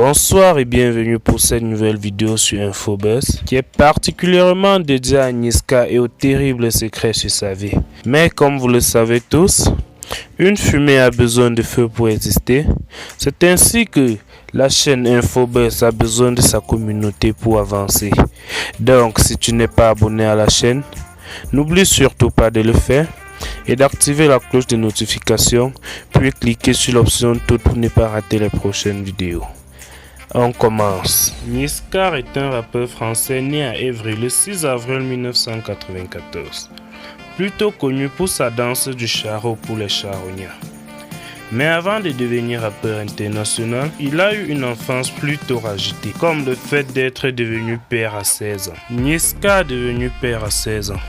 Bonsoir et bienvenue pour cette nouvelle vidéo sur Infobuzz qui est particulièrement dédiée à Niska et aux terribles secrets sur sa vie. Mais comme vous le savez tous, une fumée a besoin de feu pour exister. C'est ainsi que la chaîne Infobuzz a besoin de sa communauté pour avancer. Donc si tu n'es pas abonné à la chaîne, n'oublie surtout pas de le faire et d'activer la cloche de notification, puis cliquer sur l'option toute pour ne pas rater les prochaines vidéos. On commence. Niska est un rappeur français né à Évry le 6 avril 1994, plutôt connu pour sa danse du charro pour les charognards. Mais avant de devenir rappeur international, il a eu une enfance plutôt agitée, comme le fait d'être devenu père à 16 ans. Niska est devenu père à 16 ans.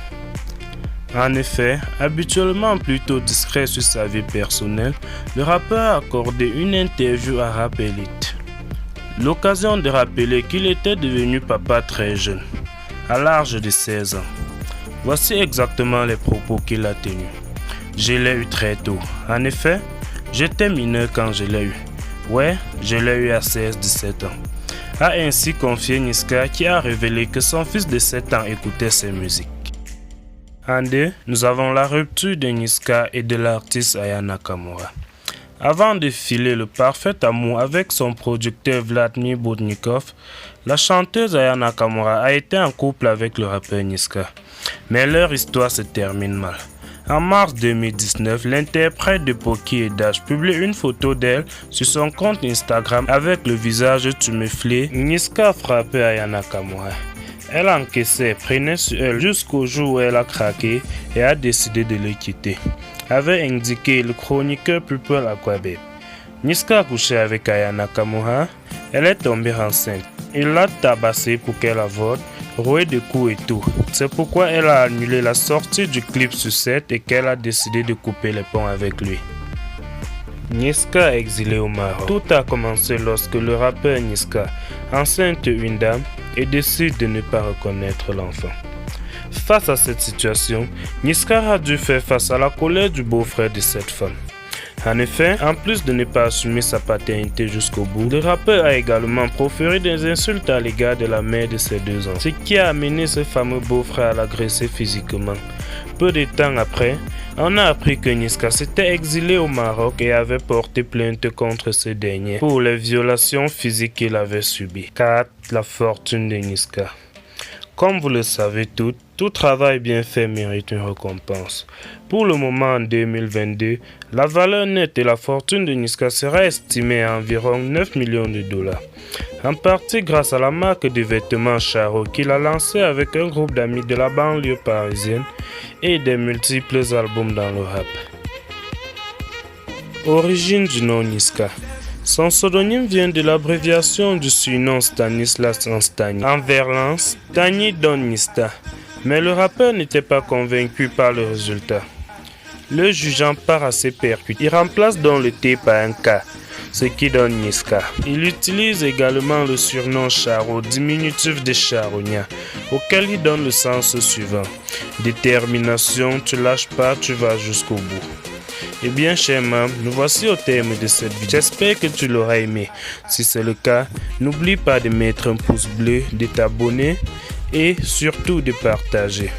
En effet, habituellement plutôt discret sur sa vie personnelle, le rappeur a accordé une interview à Rap Elite. L'occasion de rappeler qu'il était devenu papa très jeune, à l'âge de 16 ans. Voici exactement les propos qu'il a tenus. Je l'ai eu très tôt. En effet, j'étais mineur quand je l'ai eu. Ouais, je l'ai eu à 16-17 ans. A ainsi confié Niska, qui a révélé que son fils de 7 ans écoutait ses musiques. En deux, nous avons la rupture de Niska et de l'artiste Aya Nakamura. Avant de filer le parfait amour avec son producteur Vladimir Botnikov, la chanteuse Aya Nakamura a été en couple avec le rappeur Niska. Mais leur histoire se termine mal. En mars 2019, l'interprète de Poki et Dash publie une photo d'elle sur son compte Instagram avec le visage tumeflé. Niska frappait Aya Nakamura. Elle encaissait, prenait sur elle jusqu'au jour où elle a craqué et a décidé de le quitter, avait indiqué le chroniqueur People Aquabe. Niska a couché avec Aya Nakamura, elle est tombée enceinte. Il l'a tabassée pour qu'elle avorte, roué de coups et tout. C'est pourquoi elle a annulé la sortie du clip sur 7 et qu'elle a décidé de couper les ponts avec lui. Niska est exilé au Maroc. Tout a commencé lorsque le rappeur Niska enceinte une dame et décide de ne pas reconnaître l'enfant. Face à cette situation, Niska a dû faire face à la colère du beau-frère de cette femme. En effet, en plus de ne pas assumer sa paternité jusqu'au bout, le rappeur a également proféré des insultes à l'égard de la mère de ses 2 ans, ce qui a amené ce fameux beau-frère à l'agresser physiquement. Peu de temps après, on a appris que Niska s'était exilé au Maroc et avait porté plainte contre ce dernier pour les violations physiques qu'il avait subies. 4. La fortune de Niska. Comme vous le savez tout travail bien fait mérite une récompense. Pour le moment, en 2022, la valeur nette de la fortune de Niska sera estimée à environ 9 millions de dollars. En partie grâce à la marque de vêtements Charo qu'il a lancée avec un groupe d'amis de la banlieue parisienne et des multiples albums dans le rap. Origine du nom Niska. Son pseudonyme vient de l'abréviation du surnom Stanislas en Stani. En verlan, Stani donne Niska. Mais le rappeur n'était pas convaincu par le résultat. Le jugeant par assez percuté, il remplace donc le T par un K, ce qui donne Niska. Il utilise également le surnom Charo, diminutif de charognard, auquel il donne le sens suivant. Détermination, tu lâches pas, tu vas jusqu'au bout. Eh bien, chers membres, nous voici au terme de cette vidéo. J'espère que tu l'auras aimé. Si c'est le cas, n'oublie pas de mettre un pouce bleu, de t'abonner et surtout de partager.